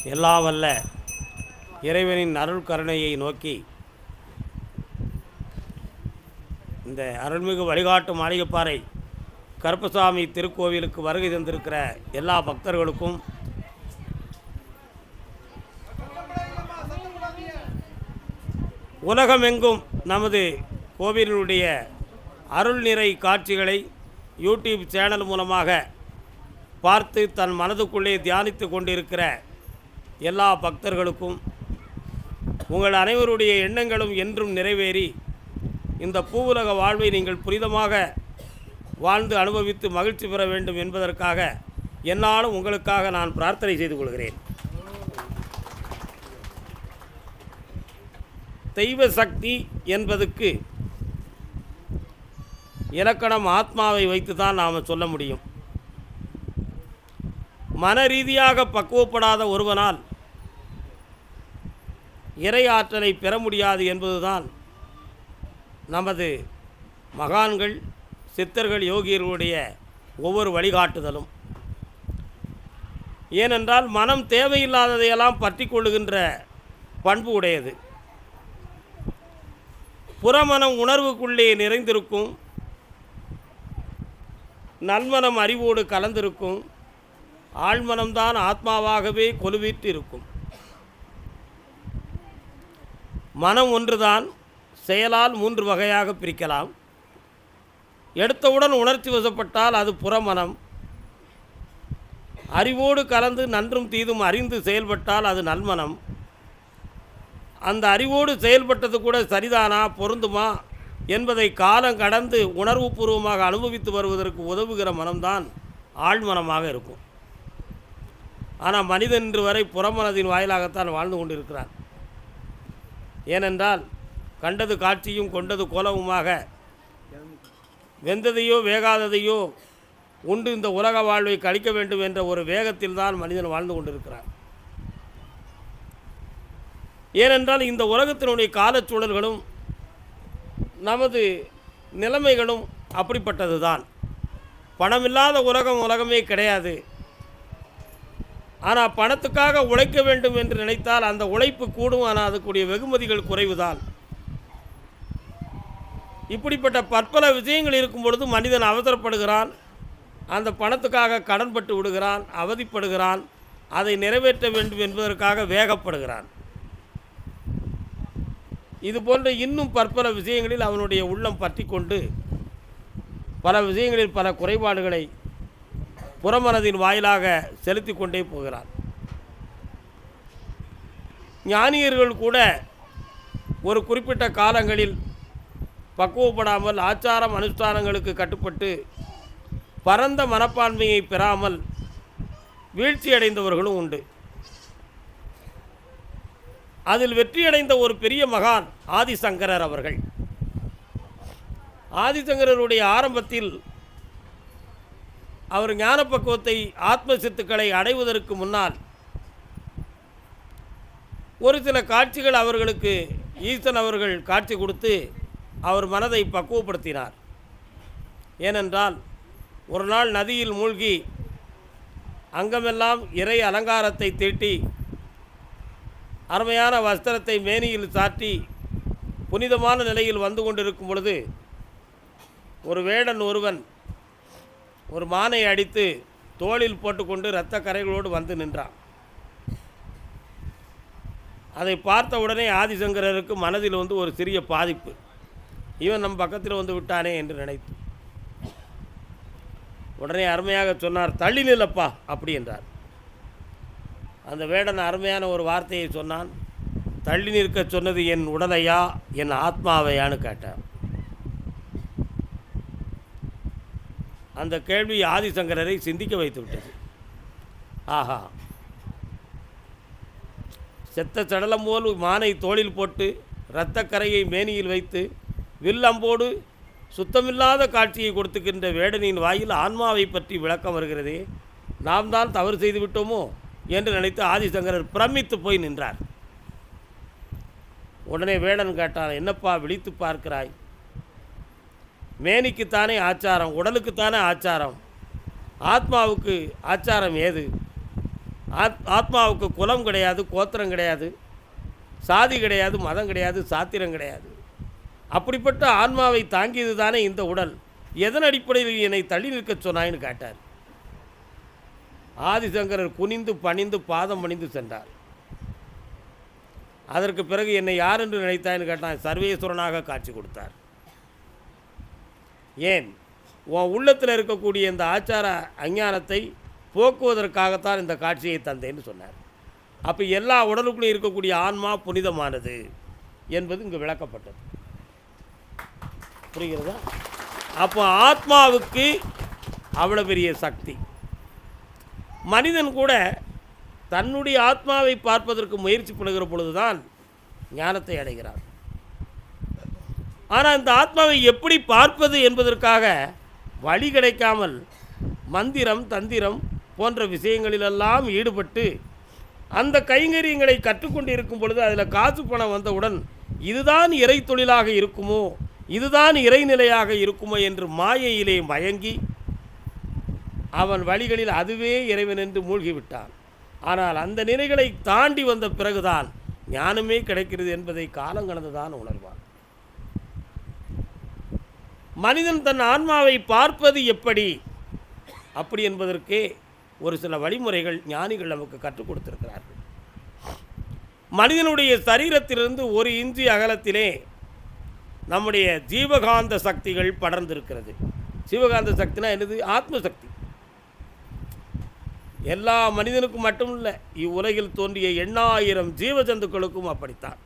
எல்லா வல்ல இறைவனின் அருள் கருணையை நோக்கி இந்த அருள்மிகு வழிகாட்டு மாளிகைப்பாறை கருப்பசாமி திருக்கோவிலுக்கு வருகை தந்திருக்கிற எல்லா பக்தர்களுக்கும் உலகமெங்கும் நமது கோவிலுடைய அருள் நிறை காட்சிகளை யூடியூப் சேனல் மூலமாக பார்த்து தன் மனதுக்குள்ளே தியானித்து கொண்டிருக்கிற எல்லா பக்தர்களுக்கும் உங்கள் அனைவருடைய எண்ணங்களும் என்றும் நிறைவேறி இந்த பூவுலக வாழ்வை நீங்கள் புனிதமாக வாழ்ந்து அனுபவித்து மகிழ்ச்சி பெற வேண்டும் என்பதற்காக என்னாலும் உங்களுக்காக நான் பிரார்த்தனை செய்து கொள்கிறேன். தெய்வ சக்தி என்பதுக்கு இலக்கணம் ஆத்மாவை வைத்து தான் நாம் சொல்ல முடியும். மன ரீதியாக பக்குவப்படாத ஒருவனால் இறை ஆற்றலை பெற முடியாது என்பதுதான் நமது மகான்கள் சித்தர்கள் யோகியர்களுடைய ஒவ்வொரு வழிகாட்டுதலும். ஏனென்றால் மனம் தேவையில்லாததையெல்லாம் பற்றி கொள்ளுகின்ற பண்பு உடையது. புறமனம் உணர்வுக்குள்ளே நிறைந்திருக்கும், நல்மனம் அறிவோடு கலந்திருக்கும், ஆழ்மனம்தான் ஆத்மாவாகவே கொலுவிட்டு இருக்கும். மனம் ஒன்றுதான், செயலால் 3 வகையாக பிரிக்கலாம். எடுத்தவுடன் உணர்ச்சி வசப்பட்டால் அது புறமனம். அறிவோடு கலந்து நன்றும் தீதும் அறிந்து செயல்பட்டால் அது நல்மனம். அந்த அறிவோடு செயல்பட்டது கூட சரிதானா, பொருந்துமா என்பதை காலம் கடந்து உணர்வுபூர்வமாக அனுபவித்து வருவதற்கு உதவுகிற மனம்தான் ஆழ்மனமாக இருக்கும். ஆனால் மனிதன் இன்று வரை புறமனதின் வாயிலாகத்தான் வாழ்ந்து கொண்டிருக்கிறார். ஏனென்றால் கண்டது காட்சியும் கொண்டது கோலவுமாக வெந்ததையோ வேகாததையோ உண்டு இந்த உலக வாழ்வை கழிக்க வேண்டும் என்ற ஒரு வேகத்தில் தான் மனிதன் வாழ்ந்து கொண்டிருக்கிறார். ஏனென்றால் இந்த உலகத்தினுடைய காலச்சூழல்களும் நமது நிலைமைகளும் அப்படிப்பட்டது தான். பணமில்லாத உலகமே கிடையாது. ஆனால் பணத்துக்காக உழைக்க வேண்டும் என்று நினைத்தால் அந்த உழைப்பு கூடும், ஆனால் அதுக்குரிய வெகுமதிகள் குறைவுதான். இப்படிப்பட்ட பற்பல விஷயங்கள் இருக்கும் பொழுது மனிதன் அவசரப்படுகிறான், அந்த பணத்துக்காக கடன்பட்டு விடுகிறான், அவதிப்படுகிறான், அதை நிறைவேற்ற வேண்டும் என்பதற்காக வேகப்படுகிறான். இது போன்ற இன்னும் பற்பல விஷயங்களில் அவனுடைய உள்ளம் பற்றி கொண்டு பல விஷயங்களில் பல குறைபாடுகளை புறமனதின் வாயிலாக செலுத்தி கொண்டே போகிறான். ஞானியர்கள் கூட ஒரு குறிப்பிட்ட காலங்களில் பக்குவப்படாமல் ஆச்சாரம் அனுஷ்டானங்களுக்கு கட்டுப்பட்டு பரந்த மனப்பான்மையை பெறாமல் வீழ்ச்சியடைந்தவர்களும் உண்டு. அதில் வெற்றியடைந்த ஒரு பெரிய மகான் ஆதிசங்கரர் அவர்கள். ஆதிசங்கரருடைய ஆரம்பத்தில் அவர் ஞானப்பக்குவத்தை ஆத்ம சித்துக்களை அடைவதற்கு முன்னால் ஒரு சில காட்சிகள் அவர்களுக்கு ஈசன் அவர்கள் காட்சி கொடுத்து அவர் மனதை பக்குவப்படுத்தினார். ஏனென்றால் ஒரு நாள் நதியில் மூழ்கி அங்கமெல்லாம் இறை அலங்காரத்தை தீட்டி அருமையான வஸ்திரத்தை மேனியில் சாற்றி புனிதமான நிலையில் வந்து கொண்டிருக்கும் பொழுது ஒரு வேடன் ஒருவன் ஒரு மானை அடித்து தோளில் போட்டுக்கொண்டு இரத்த கரைகளோடு வந்து நின்றான். அதை பார்த்த உடனே ஆதிசங்கரருக்கு மனதில் ஒரு சிறிய பாதிப்பு. இவன் நம் பக்கத்தில் வந்து விட்டானே என்று நினைத்து உடனே அருமையாக சொன்னார், தள்ளி நில்லப்பா அப்படி என்றார். அந்த வேடன் அருமையான ஒரு வார்த்தையை சொன்னான். தள்ளி நிற்க சொன்னது என் உடலையா என் ஆத்மாவையான்னு கேட்டார். அந்த கேள்வி ஆதிசங்கரரை சிந்திக்க வைத்து விட்டது. ஆஹா, செத்த சடலம் போல் மானை தோளில் போட்டு இரத்தக்கரையை மேனியில் வைத்து வில்லம்போடு சுத்தமில்லாத காட்சியை கொடுத்துக்கின்ற வேடனின் வாயில் ஆன்மாவை பற்றி விளக்கம் வருகிறதே, நாம் தான் தவறு செய்து விட்டோமோ என்று நினைத்து ஆதிசங்கரர் பிரமித்து போய் நின்றார். உடனே வேடன் கேட்டான், என்னப்பா விழித்து பார்க்கிறாய்? மேனிக்குத்தானே ஆச்சாரம், உடலுக்குத்தானே ஆச்சாரம், ஆத்மாவுக்கு ஆச்சாரம் ஏது? ஆத்மாவுக்கு குலம் கிடையாது, கோத்திரம் கிடையாது, சாதி கிடையாது, மதம் கிடையாது, சாத்திரம் கிடையாது. அப்படிப்பட்ட ஆன்மாவை தாங்கியது தானே இந்த உடல். எதன் அடிப்படையில் என்னை தள்ளி நிற்க சொன்னாயின்னு கேட்டார். ஆதிசங்கரர் குனிந்து பணிந்து பாதம் பணிந்து சென்றார். அதற்கு பிறகு என்னை யார் என்று நினைத்தான்னு கேட்டான். சர்வேஸ்வரனாக காட்சி கொடுத்தார். ஏன்? உன் உள்ளத்தில் இருக்கக்கூடிய இந்த ஆச்சார அஞ்ஞானத்தை போக்குவதற்காகத்தான் இந்த காட்சியை தந்தேன்னு சொன்னார். அப்போ எல்லா உடலுக்குள்ளே இருக்கக்கூடிய ஆன்மா புனிதமானது என்பது இங்கு விளக்கப்பட்டது. புரிகிறதா? அப்போ ஆத்மாவுக்கு அவ்வளோ பெரிய சக்தி. மனிதன் கூட தன்னுடைய ஆத்மாவை பார்ப்பதற்கு முயற்சி பண்ணுகிற பொழுதுதான் ஞானத்தை அடைகிறார். ஆனால் இந்த ஆத்மாவை எப்படி பார்ப்பது என்பதற்காக வழி கிடைக்காமல் மந்திரம் தந்திரம் போன்ற விஷயங்களிலெல்லாம் ஈடுபட்டு அந்த கைங்கரியங்களை கற்றுக்கொண்டு இருக்கும் பொழுது அதில் காசு பணம் வந்தவுடன் இதுதான் இறை தொழிலாக இருக்குமோ, இதுதான் இறைநிலையாக இருக்குமோ என்று மாயையிலே மயங்கி அவன் வழிகளில் அதுவே இறைவன் என்று மூழ்கிவிட்டான். ஆனால் அந்த நிலைகளை தாண்டி வந்த பிறகுதான் ஞானமே கிடைக்கிறது என்பதை காலங்கடந்துதான் உணர்வான். மனிதன் தன் ஆன்மாவை பார்ப்பது எப்படி அப்படி என்பதற்கே ஒரு சில வழிமுறைகள் ஞானிகள் நமக்கு கற்றுக் கொடுத்திருக்கிறார்கள். மனிதனுடைய சரீரத்திலிருந்து 1 இன்ச்சு அகலத்திலே நம்முடைய ஜீவகாந்த சக்திகள் படர்ந்திருக்கிறது. ஜீவகாந்த சக்தினா என்னது? ஆத்மசக்தி. எல்லா மனிதனுக்கும் மட்டும் இல்லை, இவ்வுலகில் தோன்றிய 8000 ஜீவஜந்துக்களுக்கும் அப்படித்தான்.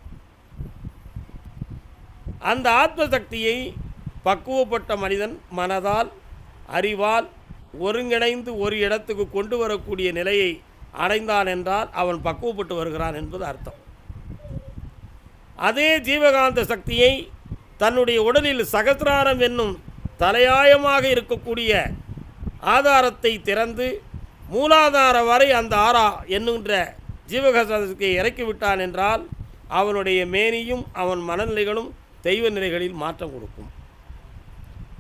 அந்த ஆத்மசக்தியை பக்குவப்பட்ட மனிதன் மனதால் அறிவால் ஒருங்கிணைந்து ஒரு இடத்துக்கு கொண்டு வரக்கூடிய நிலையை அடைந்தான் என்றால் அவன் பக்குவப்பட்டு வருகிறான் என்பது அர்த்தம். அதே ஜீவகாந்த சக்தியை தன்னுடைய உடலில் சகசிராரம் என்னும் தலையாயமாக இருக்கக்கூடிய ஆதாரத்தை திறந்து மூலாதார வரை அந்த ஆரா என்னுன்ற ஜீவகாந்தத்தை இறக்கிவிட்டான் என்றால் அவனுடைய மேனியும் அவன் மனநிலைகளும் தெய்வ நிலைகளில் மாற்றம் கொடுக்கும்.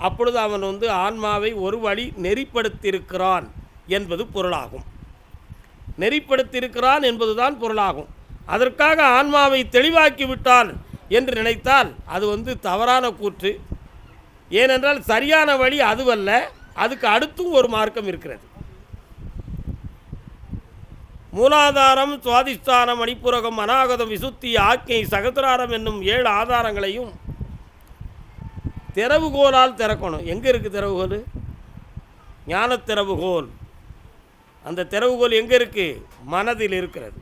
அப்பொழுது அவன் ஆன்மாவை ஒரு வழி நெறிப்படுத்தியிருக்கிறான் என்பது பொருளாகும். நெறிப்படுத்தியிருக்கிறான் என்பதுதான் பொருளாகும். அதற்காக ஆன்மாவை தெளிவாக்கி விட்டான் என்று நினைத்தால் அது தவறான கூற்று. ஏனென்றால் சரியான வழி அதுவல்ல, அதுக்கு அடுத்தும் ஒரு மார்க்கம் இருக்கிறது. மூலாதாரம், சுவாதிஷ்டானம், மணிப்புரகம், அநாகதம், விசுத்தி, ஆக்ஞை, சகசிராரம் என்னும் 7 ஆதாரங்களையும் திறவுகோலால் திறக்கணும். எங்கே இருக்குது திறவுகோல்? ஞான திறவுகோல். அந்த திறவுகோல் எங்கே இருக்குது? மனதில் இருக்கிறது.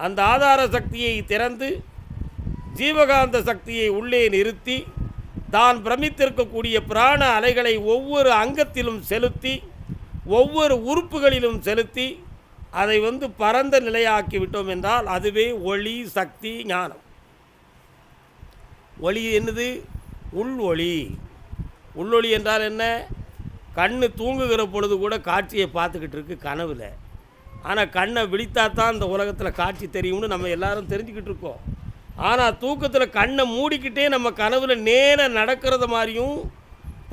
அந்த ஆதார சக்தியை திறந்து ஜீவகாந்த சக்தியை உள்ளே நிறுத்தி தான் பிரமித்திருக்கக்கூடிய பிராண அலைகளை ஒவ்வொரு அங்கத்திலும் செலுத்தி ஒவ்வொரு உறுப்புகளிலும் செலுத்தி அதை பரந்த நிலையாக்கி விட்டோம் என்றால் அதுவே ஒளி, சக்தி, ஞானம். ஒளி என்னது? உள் ஒளி. உள்ளொளி என்றால் என்ன? கண்ணு தூங்குகிற பொழுது கூட காட்சியை பார்த்துக்கிட்டு இருக்கு கனவில். ஆனால் கண்ணை விழித்தாத்தான் இந்த உலகத்தில் காட்சி தெரியும்னு நம்ம எல்லாரும் தெரிஞ்சுக்கிட்டு இருக்கோம். ஆனால் தூக்கத்தில் கண்ணை மூடிக்கிட்டே நம்ம கனவில் நேராக நடக்கிறது மாதிரியும்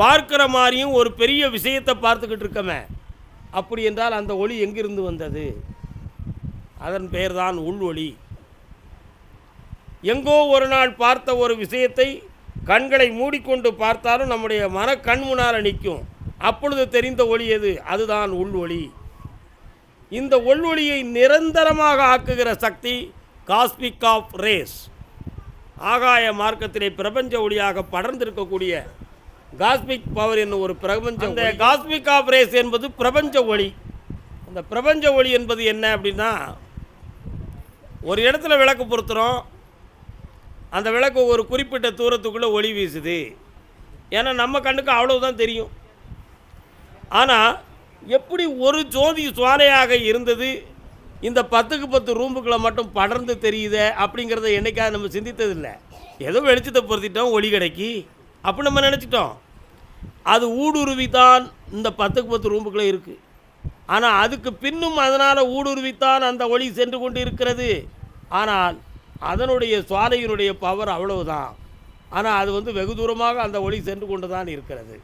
பார்க்குற மாதிரியும் ஒரு பெரிய விஷயத்தை பார்த்துக்கிட்டு இருக்கமே. அப்படி என்றால் அந்த ஒளி எங்கிருந்து வந்தது? அதன் பெயர்தான் உள் ஒளி. எங்கோ ஒரு நாள் பார்த்த ஒரு விஷயத்தை கண்களை மூடிக்கொண்டு பார்த்தாலும் நம்முடைய மன கண் முன்னால் நிற்கும். அப்பொழுது தெரிந்த ஒளி எது? அதுதான் உள் ஒளி. இந்த ஒளியை நிரந்தரமாக ஆக்குகிற சக்தி காஸ்மிக் ஆஃப் ரேஸ். ஆகாய மார்க்கத்திலே பிரபஞ்ச ஒளியாக படர்ந்திருக்கக்கூடிய காஸ்மிக் பவர் என்னும் ஒரு பிரபஞ்சம். அந்த காஸ்மிக் ஆஃப் ரேஸ் என்பது பிரபஞ்ச ஒளி. அந்த பிரபஞ்ச ஒளி என்பது என்ன அப்படின்னா, ஒரு இடத்துல விளக்கு பொருத்துகிறோம், அந்த விளக்கு ஒரு குறிப்பிட்ட தூரத்துக்குள்ளே ஒளி வீசுது. ஏன்னா நம்ம கண்ணுக்கு அவ்வளவுதான் தெரியும். ஆனால் எப்படி ஒரு ஜோதி சுவாலையாக இருந்தது இந்த 10க்கு 10 ரூமுக்குள்ளே மட்டும் படர்ந்து தெரியுது அப்படிங்கிறத என்றைக்காக நம்ம சிந்தித்ததில்லை. ஏதோ வெளிச்சத்தை பொருத்திட்டோம், ஒளி கிடைக்கி அப்படி நம்ம நினச்சிட்டோம். அது ஊடுருவித்தான் இந்த 10க்கு 10 ரூமுக்குள்ளே இருக்குது. ஆனால் அதுக்கு பின்னும் அதனால் ஊடுருவித்தான் அந்த ஒளி சென்று கொண்டு இருக்கிறது. ஆனால் அதனுடைய சுவாலையினுடைய பவர் அவ்வளவுதான். ஆனால் அது வெகு தூரமாக அந்த ஒளி சென்று கொண்டு தான் இருக்கிறது.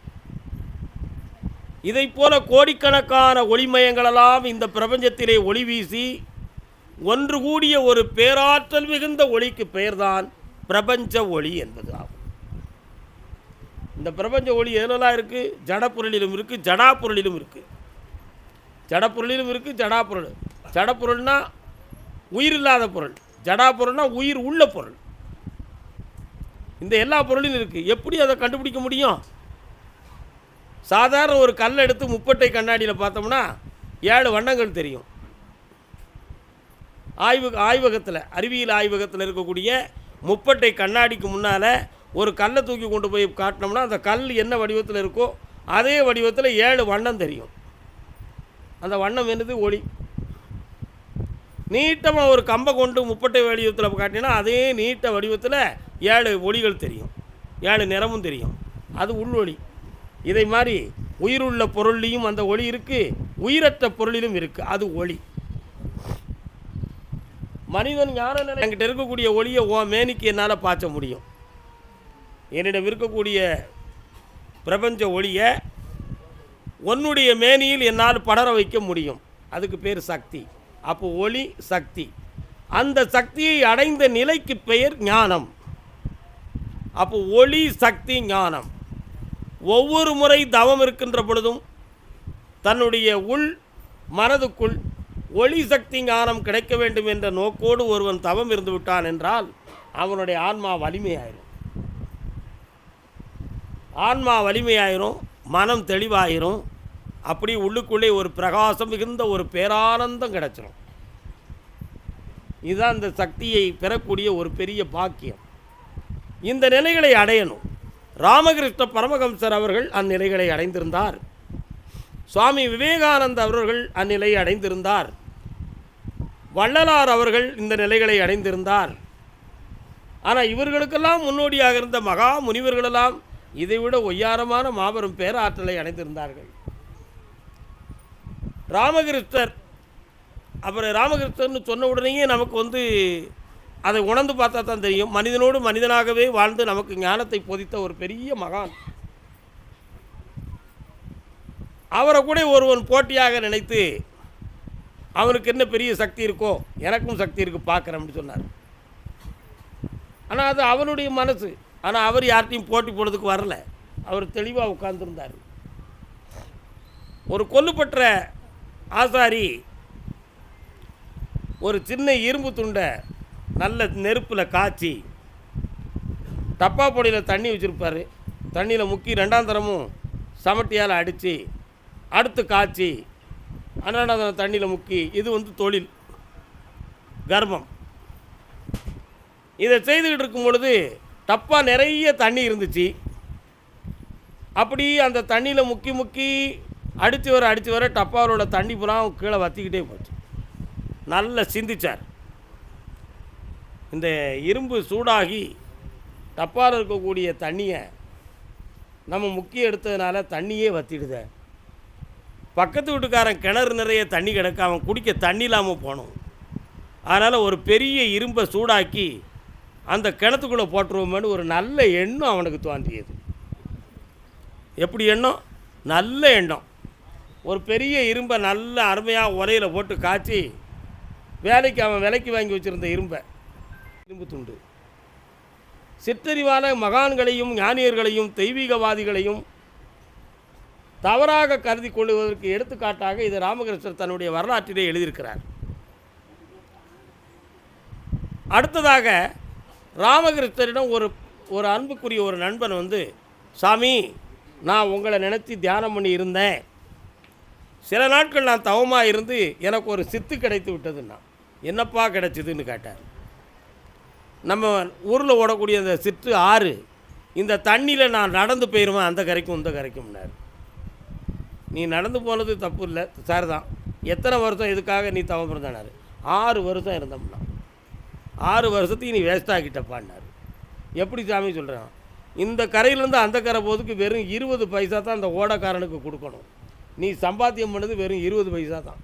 இதை போல கோடிக்கணக்கான ஒளிமயங்களெல்லாம் இந்த பிரபஞ்சத்திலே ஒளி வீசி ஒன்று கூடிய ஒரு பேராற்றல் மிகுந்த ஒளிக்கு பெயர்தான் பிரபஞ்ச ஒளி என்பது ஆகும். இந்த பிரபஞ்ச ஒளி எதுலாம் இருக்குது? ஜடப்பொருளிலும் இருக்குது, ஜடாப்பொருளிலும் இருக்குது. ஜடப்பொருளிலும் இருக்குது, ஜடாப்பொருள். ஜடப்பொருள்னா உயிர் இல்லாத பொருள், ஜடாப்பொருள்னா உயிர் உள்ள பொருள். இந்த எல்லா பொருளிலும் இருக்குது. எப்படி அதை கண்டுபிடிக்க முடியும்? சாதாரண ஒரு கல்லை எடுத்து முப்பட்டை கண்ணாடியில் பார்த்தோம்னா 7 வண்ணங்கள் தெரியும். ஆய்வகத்தில், அறிவியல் ஆய்வகத்தில் இருக்கக்கூடிய முப்பட்டை கண்ணாடிக்கு முன்னால் ஒரு கல்லை தூக்கி கொண்டு போய் காட்டினோம்னா அந்த கல் என்ன வடிவத்தில் இருக்கோ அதே வடிவத்தில் 7 வண்ணம் தெரியும். அந்த வண்ணம் என்னது? ஒளி. நீட்டமாக ஒரு கம்பை கொண்டு முப்பட்டை வடிவத்தில் காட்டினா அதே நீட்ட வடிவத்தில் 7 ஒளிகள் தெரியும், 7 நிறமும் தெரியும். அது உள்வொளி. இதை மாதிரி உயிருள்ள பொருள்லையும் அந்த ஒளி இருக்குது, உயிரற்ற பொருளிலும் இருக்குது, அது ஒளி. மனிதன் ஞான நிலை என்கிட்ட இருக்கக்கூடிய ஒளியை மேனிக்கு என்னால் பாய்ச்ச முடியும். என்னிடம் இருக்கக்கூடிய பிரபஞ்ச ஒளியை உன்னுடைய மேனியில் என்னால் படர வைக்க முடியும். அதுக்கு பேர் சக்தி. அப்போ ஒளி சக்தி. அந்த சக்தியை அடைந்த நிலைக்கு பெயர் ஞானம். அப்போ ஒளி சக்தி ஞானம். ஒவ்வொரு முறை தவம் இருக்கின்ற பொழுதும் தன்னுடைய உள் மனதுக்குள் ஒளி சக்தி ஞானம் கிடைக்க வேண்டும் என்ற நோக்கோடு ஒருவன் தவம் இருந்து விட்டான் என்றால் அவனுடைய ஆன்மா வலிமையாயிரும். ஆன்மா வலிமையாயிரும், மனம் தெளிவாயிரும். அப்படி உள்ளுக்குள்ளே ஒரு பிரகாசம் மிகுந்த ஒரு பேரானந்தம் கிடைச்சிடும். இதுதான் இந்த சக்தியை பெறக்கூடிய ஒரு பெரிய பாக்கியம். இந்த நிலைகளை அடையணும். ராமகிருஷ்ண பரமஹம்சர் அவர்கள் அந்நிலைகளை அடைந்திருந்தார். சுவாமி விவேகானந்த அவர்கள் அந்நிலையை அடைந்திருந்தார். வள்ளலார் அவர்கள் இந்த நிலைகளை அடைந்திருந்தார். ஆனால் இவர்களுக்கெல்லாம் முன்னோடியாக இருந்த மகா முனிவர்களெல்லாம் இதைவிட ஒய்யாரமான மாபெரும் பேராற்றலை அடைந்திருந்தார்கள். ராமகிருஷ்ணர், அப்புறம் ராமகிருஷ்ணர்னு சொன்ன உடனேயே நமக்கு அதை உணர்ந்து பார்த்தா தான் தெரியும். மனிதனோடு மனிதனாகவே வாழ்ந்து நமக்கு ஞானத்தை போதித்த ஒரு பெரிய மகான். அவரை கூட ஒருவன் போட்டியாக நினைத்து அவனுக்கு என்ன பெரிய சக்தி இருக்கோ எனக்கும் சக்தி இருக்குது பார்க்குறேன் அப்படின்னு சொன்னார். ஆனால் அது அவனுடைய மனசு. ஆனால் அவர் யார்கிட்டையும் போட்டி போடுறதுக்கு வரல. அவர் தெளிவாக உட்கார்ந்துருந்தார். ஒரு கொல்லுப்பற்ற ஆசாரி ஒரு சின்ன இரும்பு துண்டை நல்ல நெருப்பில் காய்ச்சி டப்பா பொடியில் தண்ணி வச்சுருப்பார். தண்ணியில் முக்கி 2ஆம் தரமும் சமட்டியால் அடித்து அடுத்து காய்ச்சி 12ஆம் தரம் தண்ணியில் முக்கி, இது தொழில் கர்ப்பம். இதை செய்துக்கிட்டு இருக்கும் பொழுது டப்பா நிறைய தண்ணி இருந்துச்சு. அப்படி அந்த தண்ணியில் முக்கி முக்கி அடித்து வர டப்பாவோட தண்ணி பூரா கீழே வற்றிக்கிட்டே போச்சு. நல்லா சிந்திச்சார். இந்த இரும்பு சூடாகி டப்பாவில் இருக்கக்கூடிய தண்ணியை நம்ம முக்கி எடுத்ததுனால தண்ணியே வற்றிடுத. பக்கத்து வீட்டுக்காரன் கிணறு நிறைய தண்ணி கிடக்க, அவன் குடிக்க தண்ணி இல்லாமல் போகணும். அதனால் ஒரு பெரிய இரும்பை சூடாக்கி அந்த கிணத்துக்குள்ளே போட்டுருவோமேனு ஒரு நல்ல எண்ணம் அவனுக்கு தோன்றியது. எப்படி எண்ணம்? நல்ல எண்ணம். ஒரு பெரிய இரும்பை நல்ல அருமையாக உலையில் போட்டு காய்ச்சி அவன் விலைக்கு வாங்கி வச்சுருந்த இரும்பு துண்டு சிற்றறிவான மகான்களையும் ஞானியர்களையும் தெய்வீகவாதிகளையும் தவறாக கருதி கொள்வதற்கு எடுத்துக்காட்டாக இது ராமகிருஷ்ணர் தன்னுடைய வரலாற்றிலே எழுதியிருக்கிறார். அடுத்ததாக ராமகிருஷ்ணரிடம் ஒரு அன்புக்குரிய ஒரு நண்பன் சாமி, நான் உங்களை நினச்சி தியானம் பண்ணி இருந்தேன். சில நாட்கள் நான் தவமாக இருந்து எனக்கு ஒரு சித்து கிடைத்து விட்டதுன்னா. என்னப்பா கிடைச்சிதுன்னு கேட்டார். நம்ம ஊரில் ஓடக்கூடிய அந்த சிற்று ஆறு, இந்த தண்ணியில் நான் நடந்து போயிடுவேன் அந்த கரைக்கும் இந்த கரைக்கும்னார். நீ நடந்து போனது தப்பு இல்லை, சார் தான். எத்தனை வருஷம் இதுக்காக நீ தவம் இருந்தானார்? 6 வருஷம் இருந்தோம்னா. 6 வருஷத்துக்கு நீ வேஸ்ட்டாகிட்டப்பான்னார். எப்படி சாமி சொல்கிறான்? இந்த கரையிலேருந்து அந்த கரை போதுக்கு வெறும் 20 பைசா தான் அந்த ஓடக்காரனுக்கு கொடுக்கணும். நீ சம்பாத்தியம் பண்ணது வெறும் 20 பைசா தான்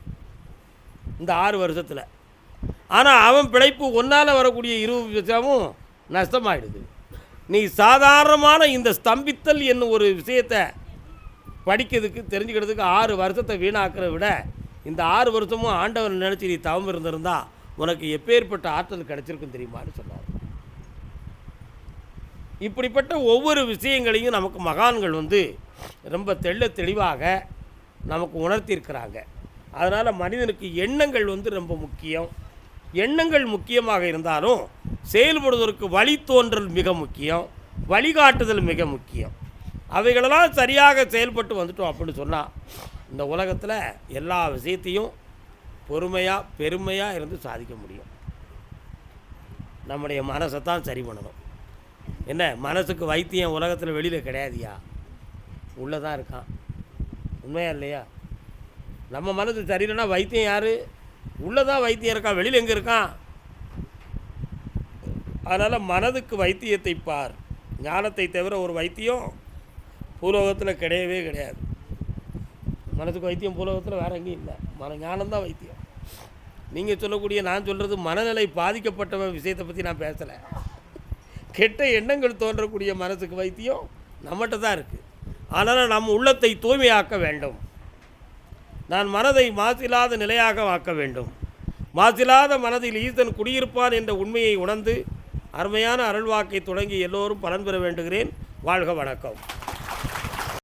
இந்த 6 வருஷத்தில். ஆனால் அவன் பிழைப்பு ஒன்றால் வரக்கூடிய 20 பைசாவும் நஷ்டமாயிடுது. நீ சாதாரணமான இந்த ஸ்தம்பித்தல் என்னும் ஒரு விஷயத்தை படிக்கிறதுக்கு தெரிஞ்சுக்கிறதுக்கு 6 வருஷத்தை வீணாக்கிறத விட இந்த 6 வருஷமும் ஆண்டவன் நினச்சி நீ தவம் இருந்திருந்தா உனக்கு எப்பேற்பட்ட ஆற்றல் கிடைச்சிருக்கும் தெரியுமான்னு சொன்னார். இப்படிப்பட்ட ஒவ்வொரு விஷயங்களையும் நமக்கு மகான்கள் ரொம்ப தெளிவாக நமக்கு உணர்த்தியிருக்கிறாங்க. அதனால் மனிதனுக்கு எண்ணங்கள் ரொம்ப முக்கியம். எண்ணங்கள் முக்கியமாக இருந்தாலும் செயல்படுவதற்கு வழித்தோன்றல் மிக முக்கியம், வழிகாட்டுதல் மிக முக்கியம். அவைகளெல்லாம் சரியாக செயல்பட்டு வந்துட்டோம் அப்படின்னு சொன்னால் இந்த உலகத்தில் எல்லா விஷயத்தையும் பொறுமையாக பெருமையாக இருந்து சாதிக்க முடியும். நம்முடைய மனசை தான் சரி பண்ணணும். என்ன மனசுக்கு வைத்தியம் உலகத்தில் வெளியில் கிடையாதுயா, உள்ளே தான் இருக்கான். உண்மையா இல்லையா? நம்ம மனசு சரியில்லைன்னா வைத்தியம் யார்? உள்ளே தான் வைத்தியம் இருக்கான், வெளியில் எங்கே இருக்கான்? அதனால் மனதுக்கு வைத்தியத்தை பார். ஞானத்தை தவிர ஒரு வைத்தியம் பூலோகத்தில் கிடையவே கிடையாது. மனதுக்கு வைத்தியம் பூலோகத்தில் வேறு எங்கேயும் இல்லை. ஞானம்தான் வைத்தியம். நீங்கள் சொல்லக்கூடிய நான் சொல்கிறது மனநிலை பாதிக்கப்பட்ட விஷயத்தை பற்றி நான் பேசலை. கெட்ட எண்ணங்கள் தோன்றக்கூடிய மனசுக்கு வைத்தியம் நம்மகிட்ட தான் இருக்குது. ஆனால் நம் உள்ளத்தை தூய்மையாக்க வேண்டும். நான் மனதை மாசில்லாத நிலையாக ஆக்க வேண்டும். மாசில்லாத மனதில் ஈசன் குடியிருப்பான் என்ற உண்மையை உணர்ந்து அருமையான அருள்வாக்கை தொடங்கி எல்லோரும் பலன் பெற வேண்டுகிறேன். வாழ்க வணக்கம்.